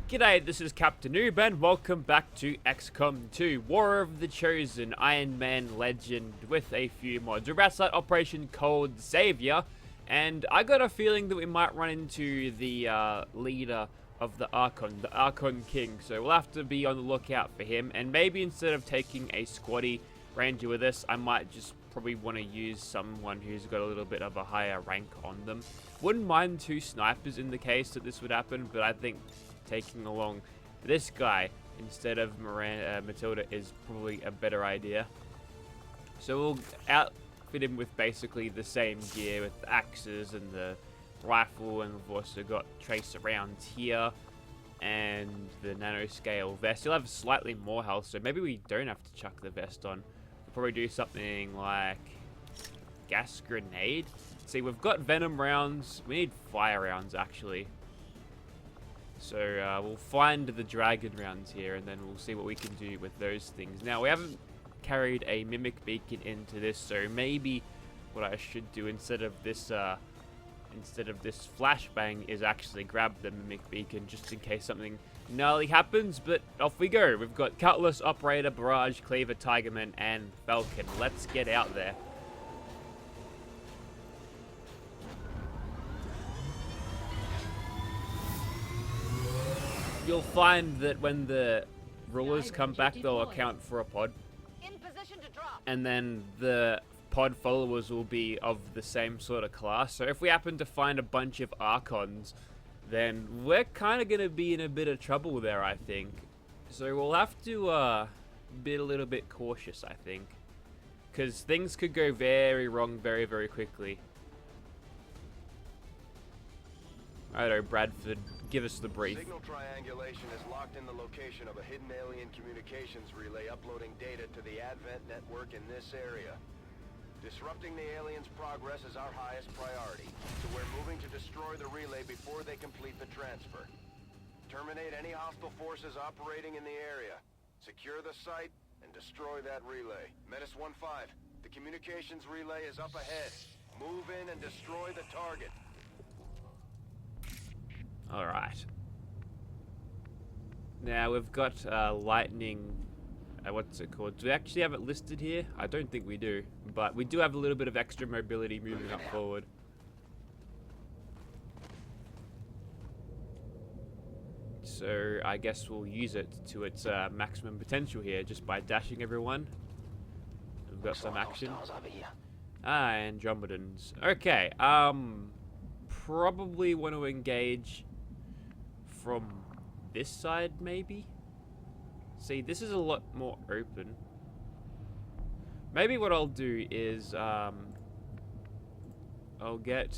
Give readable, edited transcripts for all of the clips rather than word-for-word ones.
G'day, this is Captainoob and welcome back to XCOM 2, War of the Chosen, Iron Man Legend with a few mods. We're about to start Operation Cold Savior, and I got a feeling that we might run into the leader of the Archon King, so we'll have to be on the lookout for him, and maybe instead of taking a squatty ranger with us, I might just probably want to use someone who's got a little bit of a higher rank on them. Wouldn't mind 2 snipers in the case that this would happen, but I think taking along this guy instead of Matilda is probably a better idea. So we'll outfit him with basically the same gear with the axes and the rifle, and we've also got trace rounds here and the nanoscale vest. He'll have slightly more health, so maybe we don't have to chuck the vest on. We'll probably do something like gas grenade. See, we've got venom rounds. We need fire rounds actually. So we'll find the dragon rounds here, and then we'll see what we can do with those things. Now, we haven't carried a mimic beacon into this, so maybe what I should do instead of this flashbang is actually grab the mimic beacon just in case something gnarly happens. But off we go. We've got Cutlass, Operator, Barrage, Cleaver, Tigerman, and Falcon. Let's get out there. You'll find that when the rulers come back, they'll account for a pod. And then the pod followers will be of the same sort of class. So if we happen to find a bunch of Archons, then we're kind of going to be in a bit of trouble there, I think. So we'll have to be a little bit cautious, I think. Because things could go very wrong very, very quickly. Righto, Bradford, give us the brief. Signal triangulation is locked in the location of a hidden alien communications relay uploading data to the Advent network in this area. Disrupting the aliens' progress is our highest priority, so we're moving to destroy the relay before they complete the transfer. Terminate any hostile forces operating in the area. Secure the site and destroy that relay. Menace 1-5, the communications relay is up ahead. Move in and destroy the target. Alright. Now we've got lightning, what's it called? Do we actually have it listed here? I don't think we do, but we do have a little bit of extra mobility moving up forward. So I guess we'll use it to its maximum potential here just by dashing everyone. We've got some action. Ah, Andromedans. Okay, probably want to engage from this side, maybe? See, this is a lot more open. Maybe what I'll do is, I'll get,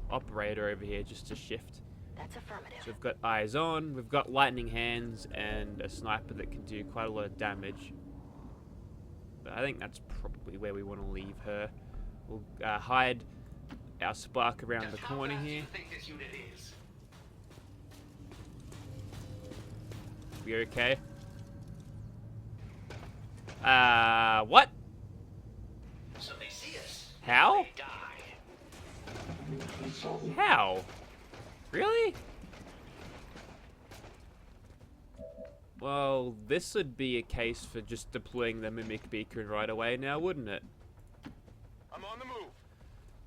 Operator over here just to shift. That's affirmative. So we've got eyes on, we've got lightning hands, and a sniper that can do quite a lot of damage. But I think that's probably where we want to leave her. We'll, hide our spark around the corner here. We okay? What? So they see us. How? They die. How? Really? Well, this would be a case for just deploying the mimic beacon right away now, wouldn't it? I'm on the move.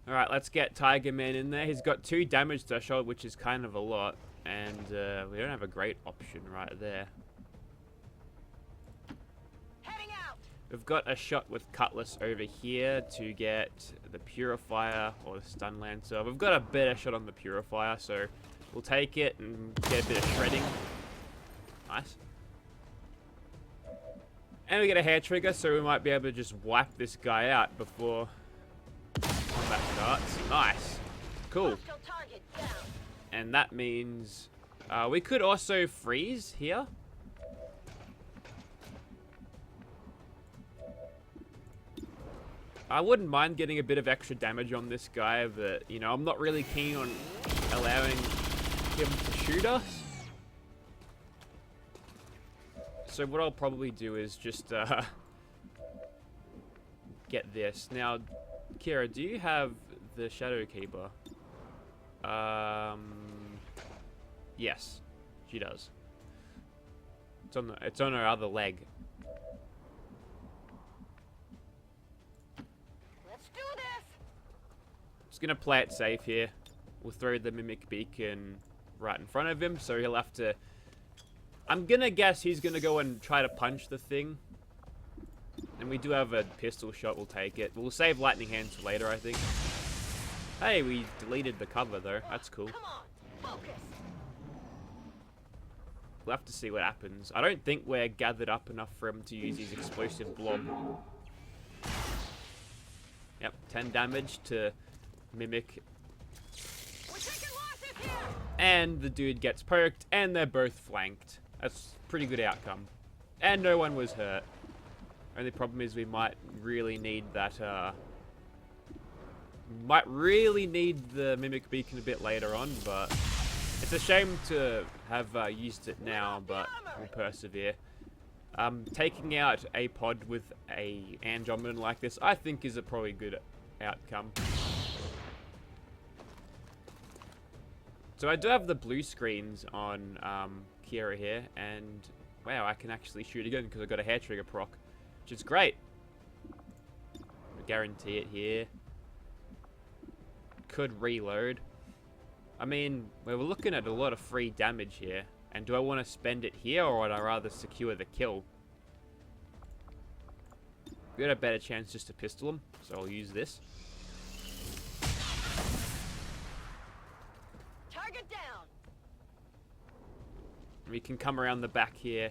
Alright, let's get Tiger Man in there. He's got 2 damage threshold, which is kind of a lot. And we don't have a great option right there. Heading out. We've got a shot with Cutlass over here to get the Purifier or the Stun Lancer. We've got a better shot on the Purifier, so we'll take it and get a bit of shredding. Nice. And we get a hair trigger, so we might be able to just wipe this guy out before combat starts. Nice. Cool. And that means we could also freeze here. I wouldn't mind getting a bit of extra damage on this guy, but, you know, I'm not really keen on allowing him to shoot us. So what I'll probably do is just get this. Now, Kira, do you have the Shadow Keeper? Yes, she does. It's on her other leg. Let's do this. Just gonna play it safe here. We'll throw the mimic beacon right in front of him, so he'll have to... I'm gonna guess he's gonna go and try to punch the thing. And we do have a pistol shot, we'll take it. We'll save lightning hands for later, I think. Hey, we deleted the cover though, that's cool. Come on, focus. We'll have to see what happens. I don't think we're gathered up enough for him to use his explosive blob. Yep, 10 damage to mimic. We're taking losses here. And the dude gets poked, and they're both flanked. That's a pretty good outcome. And no one was hurt. Only problem is we might really need that, might really need the mimic beacon a bit later on, but it's a shame to have used it now, but we'll persevere. Taking out a pod with a Andromedan like this, I think is a probably good outcome. So I do have the blue screens on Kira here, and wow, I can actually shoot again because I've got a hair trigger proc, which is great. I guarantee it here. Could reload. I mean, we're looking at a lot of free damage here, and do I want to spend it here, or would I rather secure the kill? We got a better chance just to pistol him, so I'll use this. Target down. We can come around the back here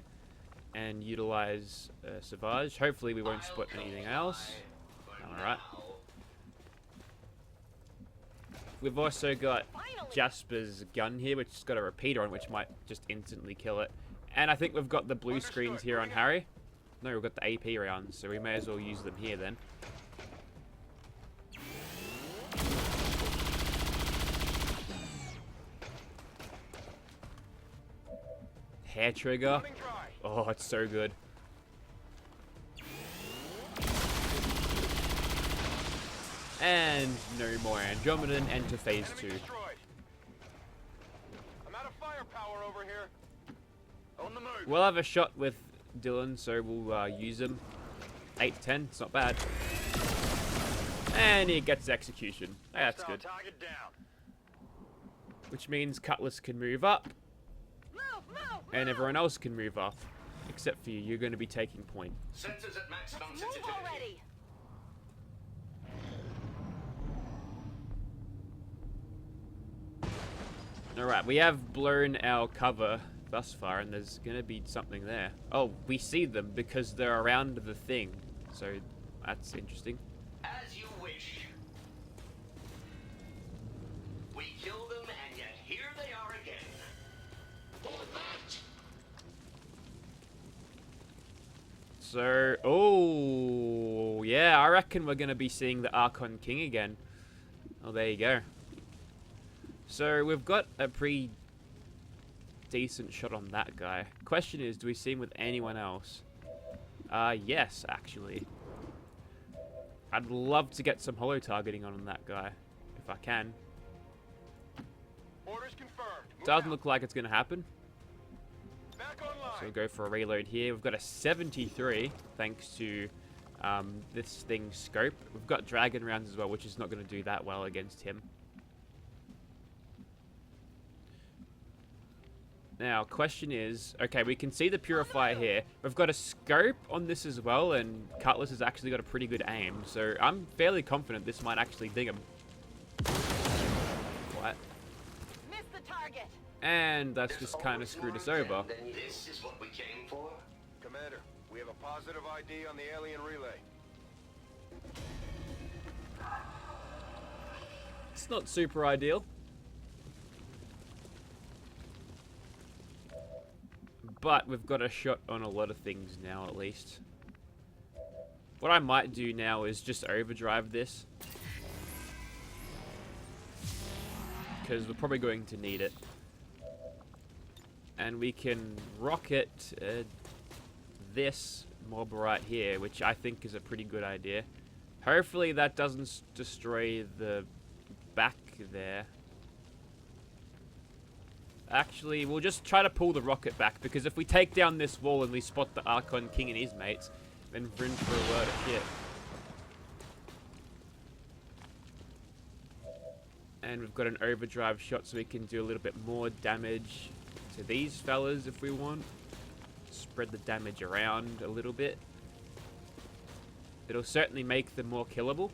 and utilize Savage. Hopefully we won't spot anything else. Alright. We've also got Jasper's gun here, which has got a repeater on, which might just instantly kill it. And I think we've got the blue screens here on Harry. No, we've got the AP rounds, so we may as well use them here then. Hair trigger. Oh, it's so good. And no more Andromedan, enter phase 2. I'm out of firepower over here. On the move. We'll have a shot with Dylan, so we'll use him. 8 to 10, it's not bad. And he gets execution. Hey, that's good. Target down. Which means Cutlass can move up, Move. and everyone else can move up. Except for you, you're going to be taking point. Sensors at maximum Move sensitivity. already. Alright, we have blown our cover thus far, and there's going to be something there. Oh, we see them because they're around the thing. So, that's interesting. As you wish. We killed them, and yet here they are again. So, oh, yeah, I reckon we're going to be seeing the Archon King again. Oh, there you go. So, we've got a pretty decent shot on that guy. Question is, do we see him with anyone else? Yes, actually. I'd love to get some holo targeting on that guy, if I can. Orders confirmed. Move Doesn't out. look like it's going to happen. Back online. So we'll go for a reload here. We've got a 73, thanks to this thing's scope. We've got dragon rounds as well, which is not going to do that well against him. Now, question is, okay, we can see the purifier here. We've got a scope on this as well, and Cutlass has actually got a pretty good aim. So I'm fairly confident this might actually ding him. What? Missed the target. And that's just kind of screwed us over. This is what we came for. Commander, we have a positive ID on the alien relay. It's not super ideal. But we've got a shot on a lot of things now, at least. What I might do now is just overdrive this. Because we're probably going to need it. And we can rocket this mob right here, which I think is a pretty good idea. Hopefully that doesn't destroy the back there. Actually, we'll just try to pull the rocket back, because if we take down this wall and we spot the Archon King and his mates, then we're in for a word of shit. And we've got an overdrive shot, so we can do a little bit more damage to these fellas if we want. Spread the damage around a little bit. It'll certainly make them more killable.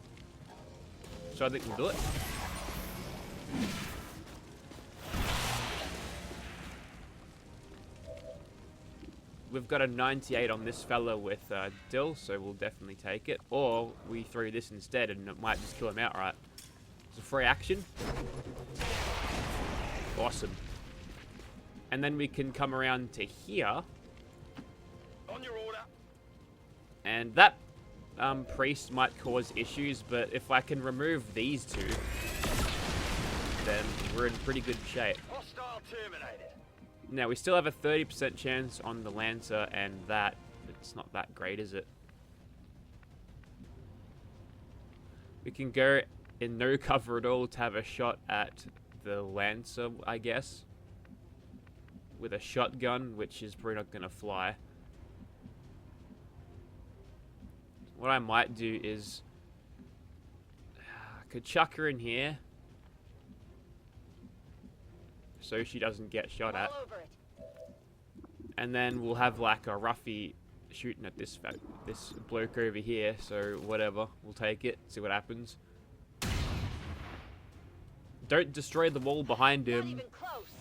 So I think we'll do it. We've got a 98 on this fella with Dill, so we'll definitely take it. Or we throw this instead and it might just kill him outright. It's a free action. Awesome. And then we can come around to here. On your order. And that priest might cause issues, but if I can remove these two, then we're in pretty good shape. Hostile terminated. Now, we still have a 30% chance on the Lancer, and that, it's not that great, is it? We can go in no cover at all to have a shot at the Lancer, I guess. With a shotgun, which is probably not going to fly. What I might do is... I could chuck her in here. So she doesn't get shot at. And then we'll have like a roughie shooting at this bloke over here. So whatever, we'll take it, see what happens. Don't destroy the wall behind him. Not even close.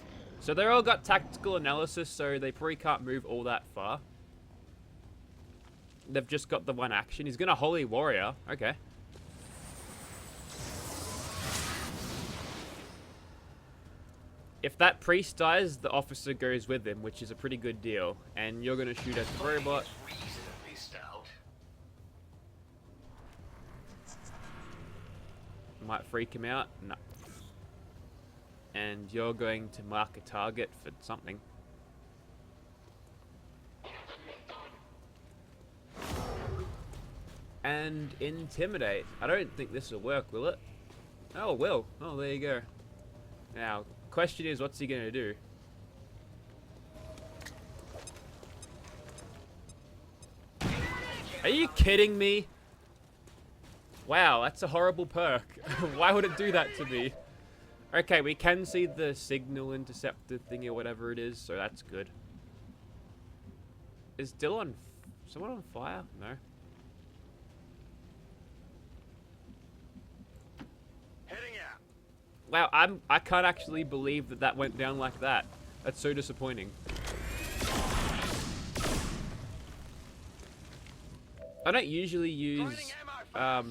So they're all got tactical analysis, so they probably can't move all that far. They've just got the one action. He's gonna Holy Warrior. Okay. If that priest dies, the officer goes with him, which is a pretty good deal. And you're gonna shoot at the robot. Reasonably stout. Might freak him out. No. And you're going to mark a target for something. And intimidate. I don't think this will work, will it? Oh, it will. Oh, there you go. Now, question is, what's he gonna do? Are you kidding me? Wow, that's a horrible perk. Why would it do that to me? Okay, we can see the signal interceptor thingy or whatever it is, so that's good. Is Dylan someone on fire? No. Heading out. Wow, I can't actually believe that that went down like that. That's so disappointing. I don't usually use I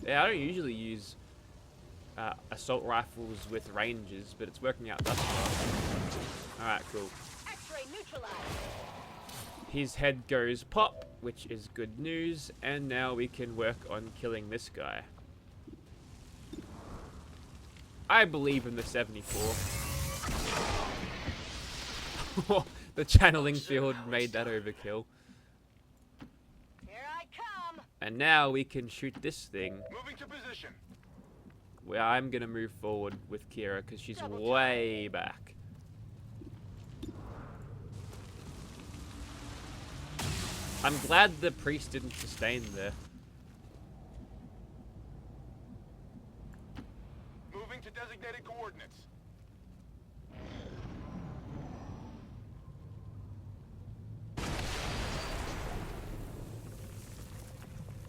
don't usually use assault rifles with ranges, but it's working out thus far. Alright, cool. X-ray neutralized. His head goes pop, which is good news, and now we can work on killing this guy. I believe in the 74. The channeling field made that overkill. Here I come. And now we can shoot this thing. Moving to position. Where I'm gonna move forward with Kira because she's way back. I'm glad the priest didn't sustain there. Moving to designated coordinates.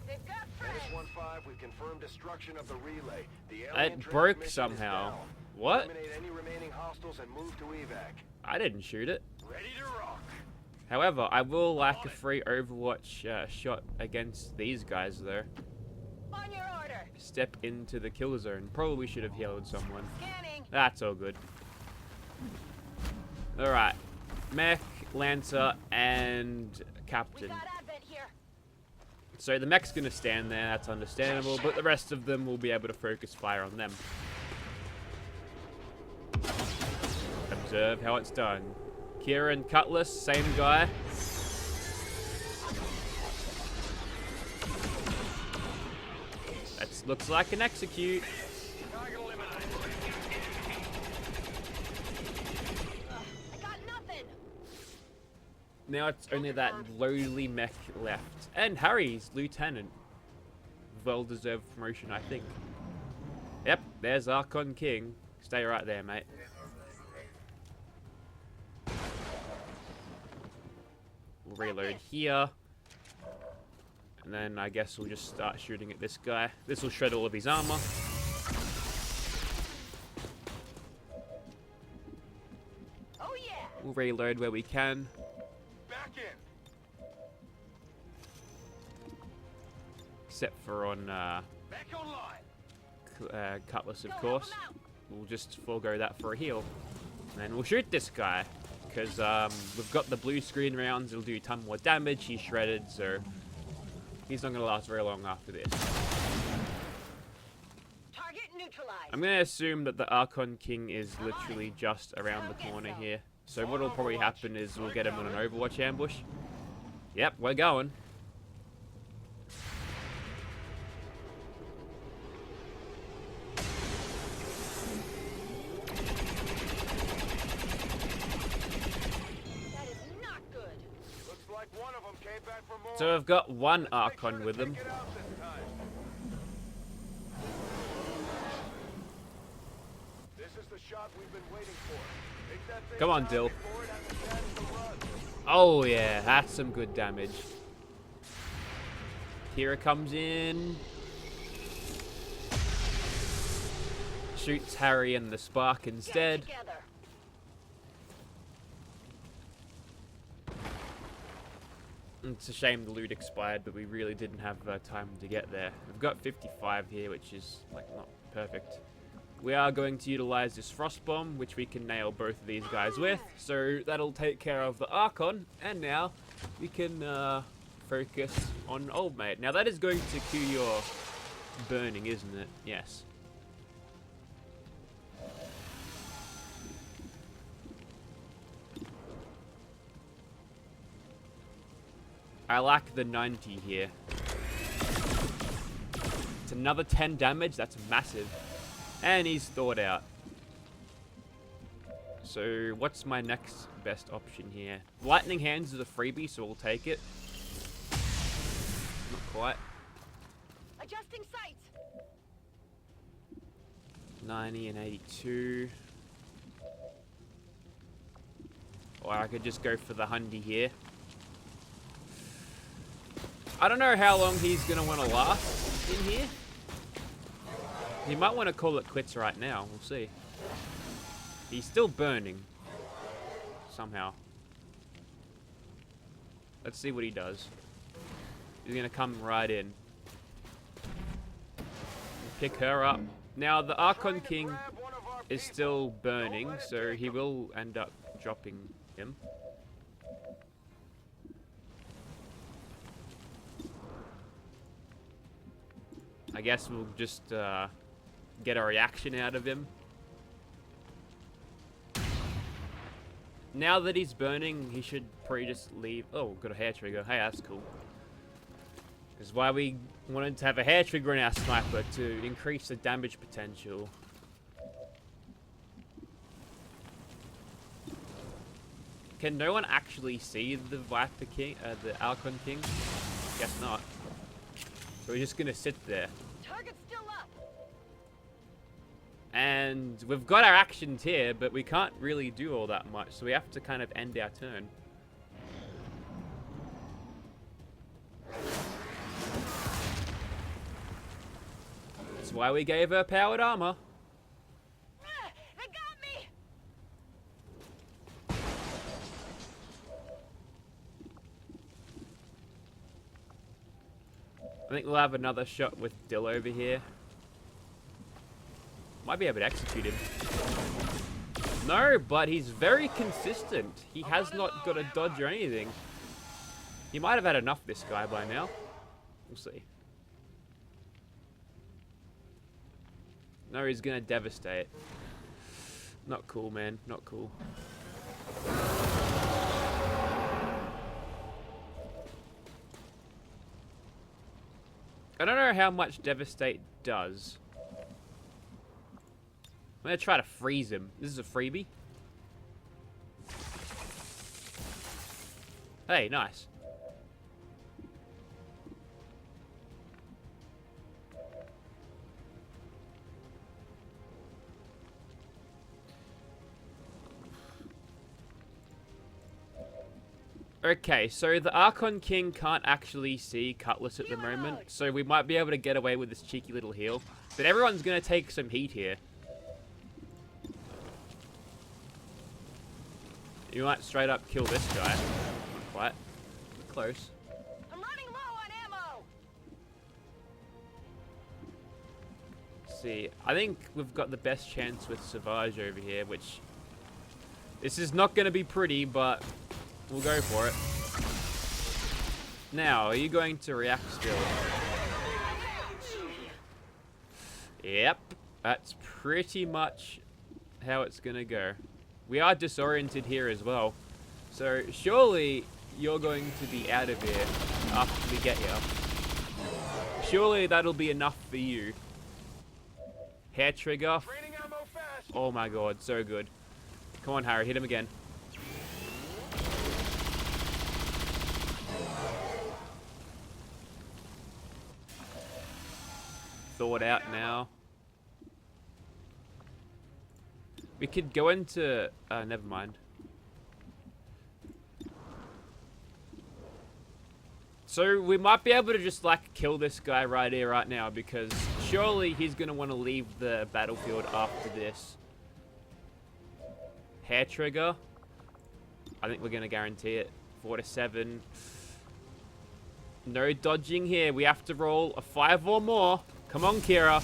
They've got friends. -15, we confirmed destruction of the relay. The alien It broke transmission is somehow. down. What? Eliminate any remaining hostiles and move to evac. I didn't shoot it. Ready to rock. However, I will like a free Overwatch shot against these guys though. On your order. Step into the kill zone. Probably should have healed someone. Scanning. That's all good. Alright. Mech, Lancer, and We Captain. got Advent here. So the mech's gonna stand there, that's understandable, but the rest of them will be able to focus fire on them. Observe how it's done. Kira and Cutlass, same guy. That looks like an execute. Target eliminated. Now it's only that lowly mech left. And Harry's lieutenant. Well-deserved promotion, I think. Yep, there's Archon King. Stay right there, mate. We'll reload here. And then I guess we'll just start shooting at this guy. This will shred all of his armor. Oh yeah. We'll reload where we can. Back in. Except for on Back online. Cutlass, of course. We'll just forego that for a heal. And then we'll shoot this guy. Because we've got the blue screen rounds. It'll do a ton more damage. He's shredded, so he's not going to last very long after this. Target neutralized. I'm going to assume that the Archon King is literally just around the corner here. So what will probably happen is we'll get him on an Overwatch ambush. Yep, we're going. That is not good. Looks like one of them came back for more. So I've got one Make sure Archon to with him. take it out this time. This is the shot we've been waiting for. Take that thing Come on, down Dill. before it has a chance to run. Oh yeah, that's some good damage. Kira comes in. Shoots Harry and the Spark Get instead. together. It's a shame the loot expired, but we really didn't have time to get there. We've got 55 here, which is like not perfect. We are going to utilize this frost bomb, which we can nail both of these guys with. So that'll take care of the Archon, and now we can focus on Old Mate. Now that is going to cue your burning, isn't it? Yes. I like the 90 here. It's another 10 damage. That's massive. And he's thawed out. So what's my next best option here? Lightning Hands is a freebie, so we'll take it. Not quite. Adjusting sights. 90 and 82. Or I could just go for the Hundy here. I don't know how long he's going to want to last in here. He might want to call it quits right now. We'll see. He's still burning. Somehow. Let's see what he does. He's going to come right in. Pick her up. Now, the Archon King is still burning, so he will end up dropping him. I guess we'll just get a reaction out of him. Now that he's burning, he should probably just leave. Oh, got a hair trigger. Hey, that's cool. This is why we wanted to have a hair trigger in our sniper, to increase the damage potential. Can no one actually see the Viper King, the Archon King? Guess not. So we're just gonna sit there. Target's still up. And we've got our actions here, but we can't really do all that much, so we have to kind of end our turn. That's why we gave her powered armor. They got me. I think we'll have another shot with Dill over here. Might be able to execute him. No, but he's very consistent. He has not got a dodge or anything. He might have had enough, this guy, by now. We'll see. No, he's gonna devastate. Not cool, man. Not cool. I don't know how much devastate does. I'm gonna try to freeze him. This is a freebie. Hey, nice. Okay, so the Archon King can't actually see Cutlass at the moment, so we might be able to get away with this cheeky little heal. But everyone's going to take some heat here. You might straight up kill this guy. Not quite. Close. I'm running low on ammo. See, I think we've got the best chance with Savage over here, which... This is not going to be pretty, but we'll go for it. Now, are you going to react still? Yep, that's pretty much how it's going to go. We are disoriented here as well, so surely you're going to be out of here after we get here. Surely that'll be enough for you. Hair trigger. Oh my god, so good. Come on, Harry, hit him again. Thawed out now. We could go into... never mind. So we might be able to just like kill this guy right here, right now, because surely he's going to want to leave the battlefield after this. Hair trigger. I think we're going to guarantee it. 4 to 7. No dodging here. We have to roll a 5 or more. Come on, Kira.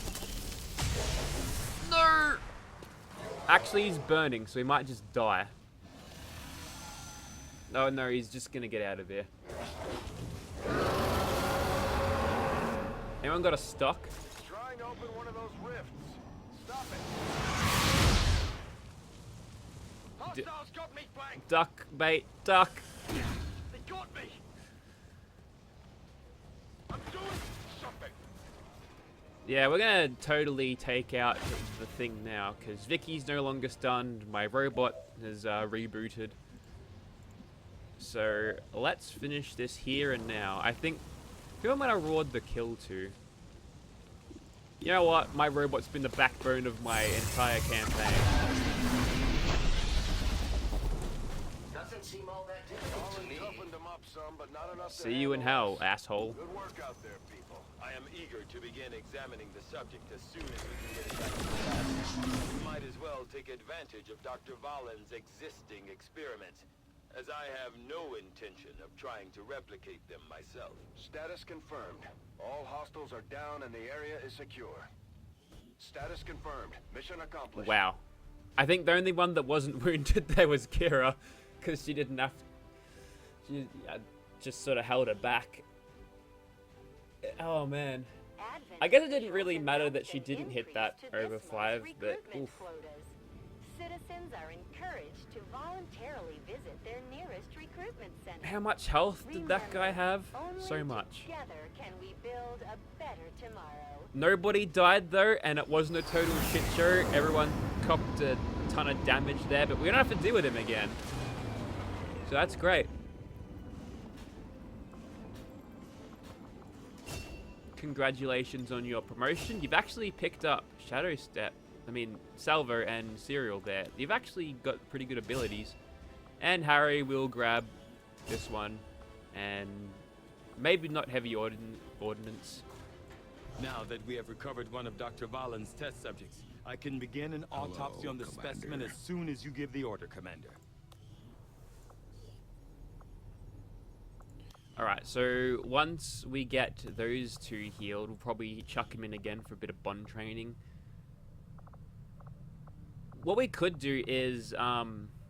No! Actually, he's burning, so he might just die. Oh, no, he's just going to get out of here. Anyone got a stock? Trying to open one of those rifts. Stop it. Hostiles got me flanked. Duck, bait, duck. They got me. I'm doing something. Yeah, we're going to totally take out the thing now, because Vicky's no longer stunned. My robot has rebooted. So, let's finish this here and now. I think... Who am I going to reward the kill to? You know what? My robot's been the backbone of my entire campaign. Doesn't seem all that difficult to me. Toughened them up some, but not enough to See you in handle hell, asshole. Good work out there, people. I am eager to begin examining the subject as soon as we can get it back to the lab. We might as well take advantage of Dr. Valen's existing experiments, as I have no intention of trying to replicate them myself. Status confirmed. All hostiles are down and the area is secure. Status confirmed. Mission accomplished. Wow. I think the only one that wasn't wounded there was Kira, because she didn't have... She just sort of held her back. Oh, man. I guess it didn't really matter that she didn't hit that over 5, but oof. Citizens are encouraged to voluntarily visit their nearest recruitment center. How much health did that guy have? So much. Together can we build a better tomorrow. Nobody died though, and it wasn't a total shit show. Everyone copped a ton of damage there, but we don't have to deal with him again. So that's great. Congratulations on your promotion. You've actually picked up Salvo and Serial there. You've actually got pretty good abilities. And Harry will grab this one. And maybe not heavy ordnance. Now that we have recovered one of Dr. Valen's test subjects, I can begin an autopsy on the specimen as soon as you give the order, Commander. Alright, so once we get those two healed, we'll probably chuck him in again for a bit of bond training. What we could do is,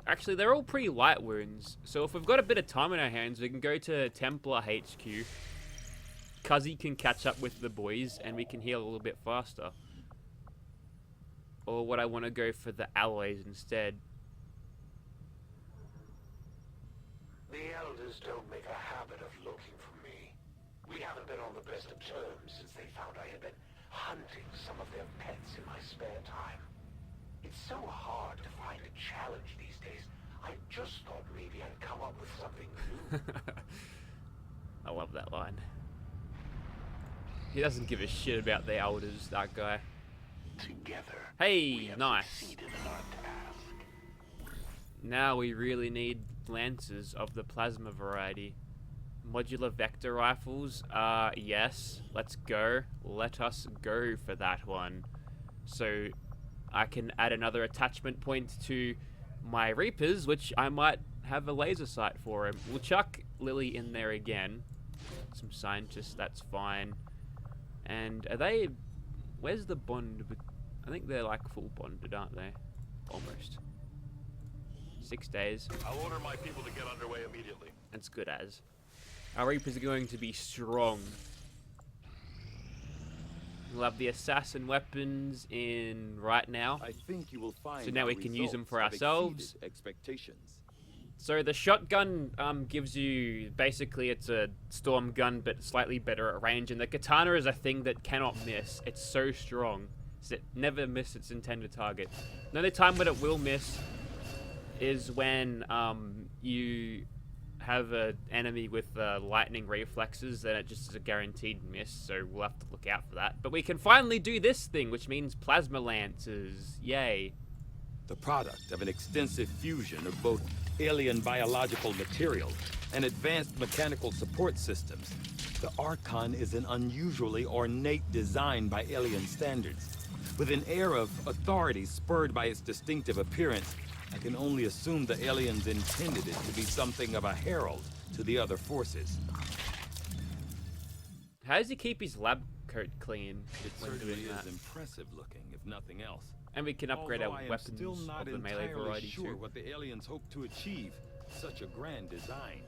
actually they're all pretty light wounds, so if we've got a bit of time in our hands, we can go to Templar HQ. Cuzzy can catch up with the boys, and we can heal a little bit faster. Or would I want to go for the alloys instead? The elders don't make a habit of looking for me. We haven't been on the best of terms since they found I had been hunting some of their pets in my spare time. It's so hard to find a challenge these days. I just thought maybe I'd come up with something new. I love that line. He doesn't give a shit about the elders, that guy. Together, Hey, nice. succeeded in our task. Now we really need lancers of the plasma variety. Modular vector rifles? Yes. Let's go. Let us go for that one. So I can add another attachment point to my Reapers, which I might have a laser sight for him. We'll chuck Lily in there again. Some scientists, that's fine. And are they... Where's the bond? I think they're like full bonded, aren't they? Almost. 6 days. I'll order my people to get underway immediately. That's good as. Our Reapers are going to be strong. We'll have the assassin weapons in right now. I think you will find So now our we can use them results for have ourselves. exceeded expectations. So the shotgun gives you, basically it's a storm gun but slightly better at range, and the katana is a thing that cannot miss. It's so strong. It never misses its intended target. The only time when it will miss is when you have an enemy with lightning reflexes, then it just is a guaranteed miss, so we'll have to look out for that. But we can finally do this thing, which means plasma lances. Yay. The product of an extensive fusion of both alien biological material and advanced mechanical support systems, the Archon is an unusually ornate design by alien standards. With an air of authority spurred by its distinctive appearance, I can only assume the aliens intended it to be something of a herald to the other forces. How does he keep his lab coat clean It when certainly doing that? is impressive looking, if nothing else. And we can upgrade Although our I am weapons still not of the melee entirely variety sure too. what the aliens hope to achieve. Such a grand design.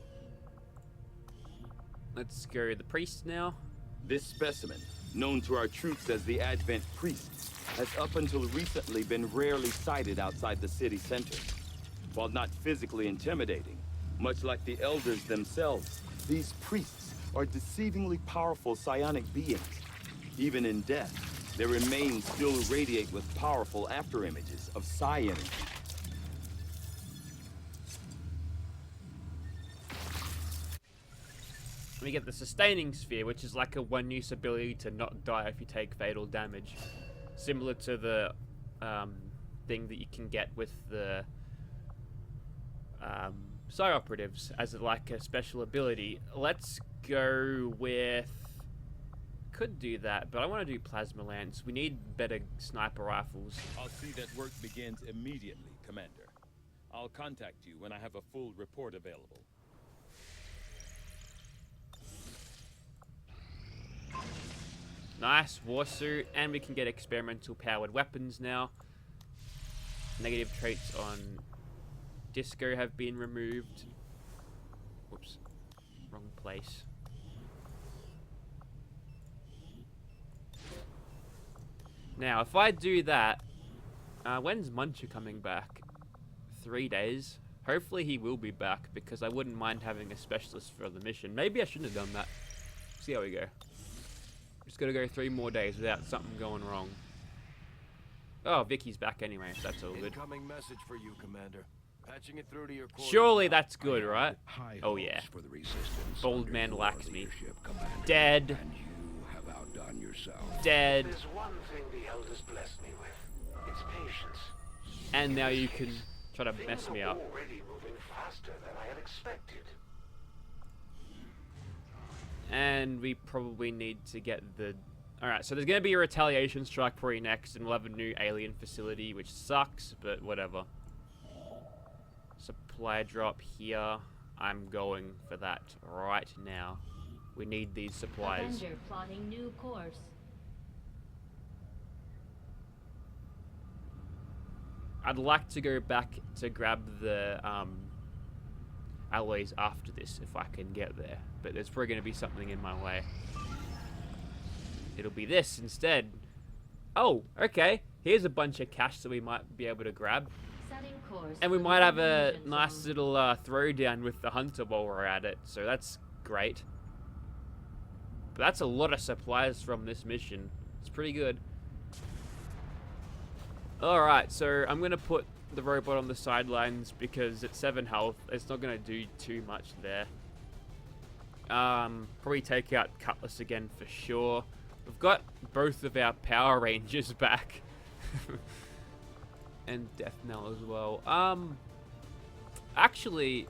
Let's go the priest now. This specimen, known to our troops as the Advent Priests, has up until recently been rarely sighted outside the city center. While not physically intimidating, much like the elders themselves, these priests are deceivingly powerful psionic beings. Even in death, their remains still radiate with powerful afterimages of psi energy. We get the sustaining sphere, which is like a one-use ability to not die if you take fatal damage. Similar to the thing that you can get with the psi operatives as like a special ability. Let's go with... Could do that, but I want to do plasma lance. We need better sniper rifles. I'll see that work begins immediately, Commander. I'll contact you when I have a full report available. Nice war suit, and we can get experimental powered weapons now. Negative traits on Disco have been removed. Whoops, wrong place. Now, if I do that, when's Muncher coming back? 3 days. Hopefully he will be back, because I wouldn't mind having a specialist for the mission. Maybe I shouldn't have done that. See how we go. Just gotta go 3 more days without something going wrong. Oh, Vicky's back anyway, so that's all good. Incoming message for you, Commander. Patching it through to your quarters. Surely that's good, right? High Oh yeah. hopes for the resistance Bold under man your lacks me. leadership, Commander. Dead. And you have outdone yourself. Dead. There's one thing the elders blessed me with. It's patience. And now you can try to Things mess me are up. already moving faster than I had expected. And we probably need to get the... Alright, so there's going to be a retaliation strike probably next, and we'll have a new alien facility, which sucks, but whatever. Supply drop here. I'm going for that right now. We need these supplies. Avenger plotting new course. I'd like to go back to grab the alloys after this if I can get there, but there's probably going to be something in my way. It'll be this instead. Oh, okay. Here's a bunch of cash that we might be able to grab. Setting course. And we for might the have a confusion nice zone. little throwdown with the hunter while we're at it, so that's great. But that's a lot of supplies from this mission. It's pretty good. Alright, so I'm going to put the robot on the sidelines because at 7 health, it's not going to do too much there. Probably take out Cutlass again for sure. We've got both of our Power Rangers back. And Death Knell as well. Actually,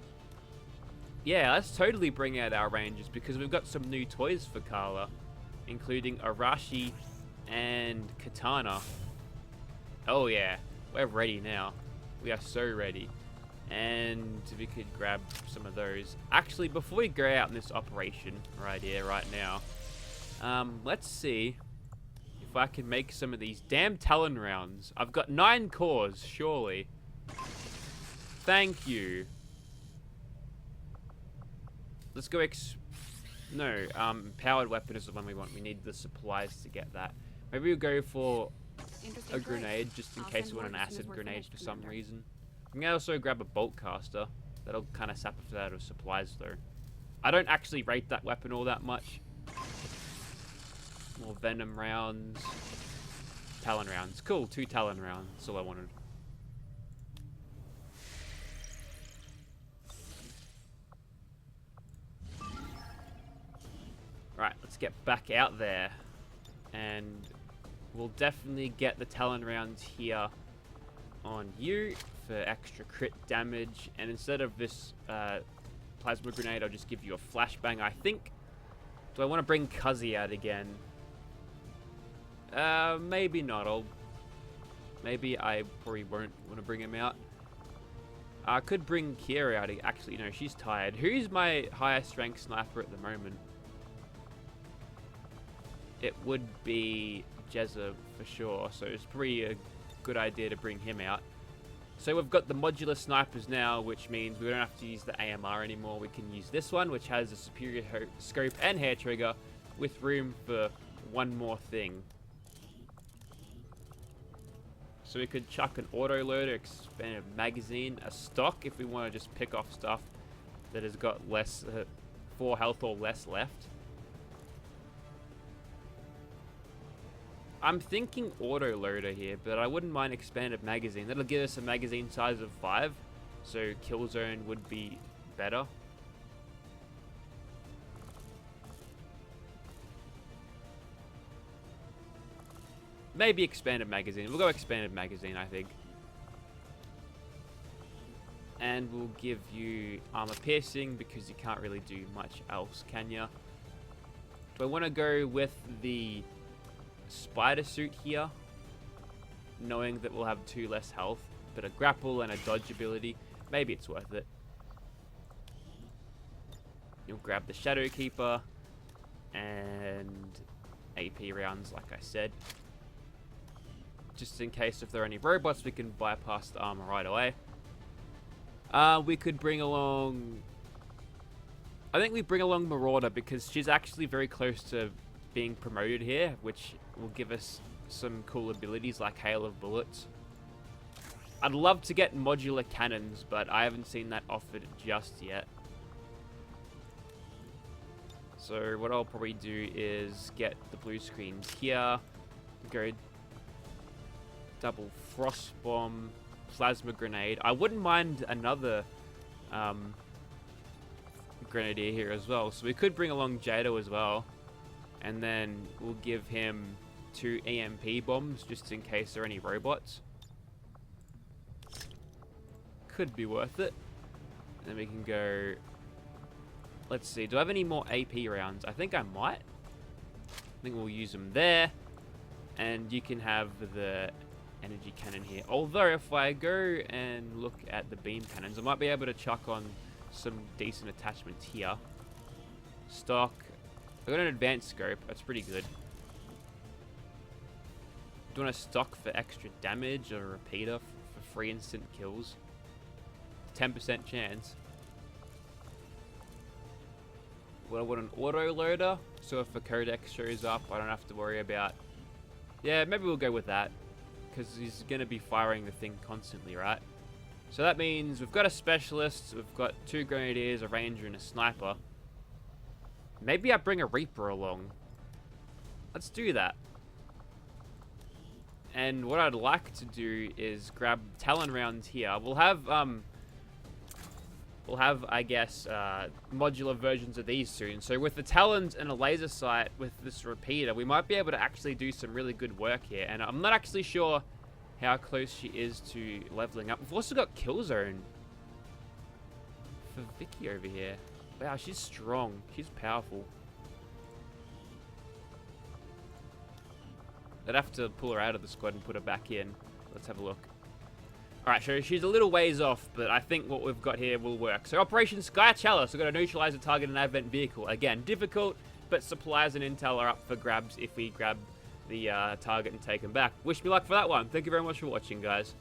yeah, let's totally bring out our Rangers because we've got some new toys for Carla, including Arashi and Katana. Oh yeah, we're ready now. We are so ready. And we could grab some of those. Actually, before we go out in this operation right here, right now, let's see if I can make some of these damn Talon rounds. I've got 9 cores, surely. Thank you. Let's go powered weapon is the one we want. We need the supplies to get that. Maybe we'll go for a grenade, just in case we want an acid grenade for some reason. I'm gonna also grab a bolt caster. That'll kind of sap us out of supplies though. I don't actually rate that weapon all that much. More venom rounds. Talon rounds. Cool, 2 Talon rounds. That's all I wanted. Right, let's get back out there. And we'll definitely get the Talon rounds here on you for extra crit damage. And instead of this plasma grenade, I'll just give you a flashbang, I think. Do I want to bring Cuzzy out again? Maybe not. Maybe I probably won't want to bring him out. I could bring Kira out. Actually, no, she's tired. Who's my highest rank sniper at the moment? It would be Jezza for sure, so it's probably a good idea to bring him out. So we've got the modular snipers now, which means we don't have to use the AMR anymore. We can use this one, which has a superior scope and hair trigger, with room for one more thing. So we could chuck an auto loader, expanded magazine, a stock if we want to just pick off stuff that has got less 4 health or less left. I'm thinking auto loader here, but I wouldn't mind expanded magazine. That'll give us a magazine size of 5, so kill zone would be better. Maybe expanded magazine. We'll go expanded magazine, I think. And we'll give you armor piercing because you can't really do much else, can ya? Do I want to go with the spider suit here, knowing that we'll have 2 less health, but a grapple and a dodge ability? Maybe it's worth it. You'll grab the Shadow Keeper and AP rounds, like I said. Just in case if there are any robots, we can bypass the armor right away. We could bring along... I think we bring along Marauder because she's actually very close to being promoted here, which will give us some cool abilities like Hail of Bullets. I'd love to get modular cannons, but I haven't seen that offered just yet. So what I'll probably do is get the blue screens here, go double frost bomb, plasma grenade. I wouldn't mind another grenadier here as well, so we could bring along Jado as well, and then we'll give him 2 EMP bombs just in case there are any robots. Could be worth it. And then we can go... Let's see, do I have any more AP rounds? I think I might. I think we'll use them there. And you can have the energy cannon here. Although, if I go and look at the beam cannons, I might be able to chuck on some decent attachments here. Stock. I've got an advanced scope. That's pretty good. Do you want a stock for extra damage or a repeater for free instant kills? 10% chance. Well, I want an auto loader, so if a codex shows up, I don't have to worry about... Yeah, maybe we'll go with that, because he's going to be firing the thing constantly, right? So that means we've got a specialist, we've got 2 grenadiers, a ranger, and a sniper. Maybe I bring a reaper along. Let's do that. And what I'd like to do is grab Talon rounds here. We'll have, I guess, modular versions of these soon. So with the Talons and a laser sight with this repeater, we might be able to actually do some really good work here. And I'm not actually sure how close she is to leveling up. We've also got Killzone for Vicky over here. Wow, she's strong. She's powerful. I'd have to pull her out of the squad and put her back in. Let's have a look. Alright, so she's a little ways off, but I think what we've got here will work. So Operation Sky Chalice, we've got to neutralize a target and advent vehicle. Again, difficult, but supplies and intel are up for grabs if we grab the target and take him back. Wish me luck for that one. Thank you very much for watching, guys.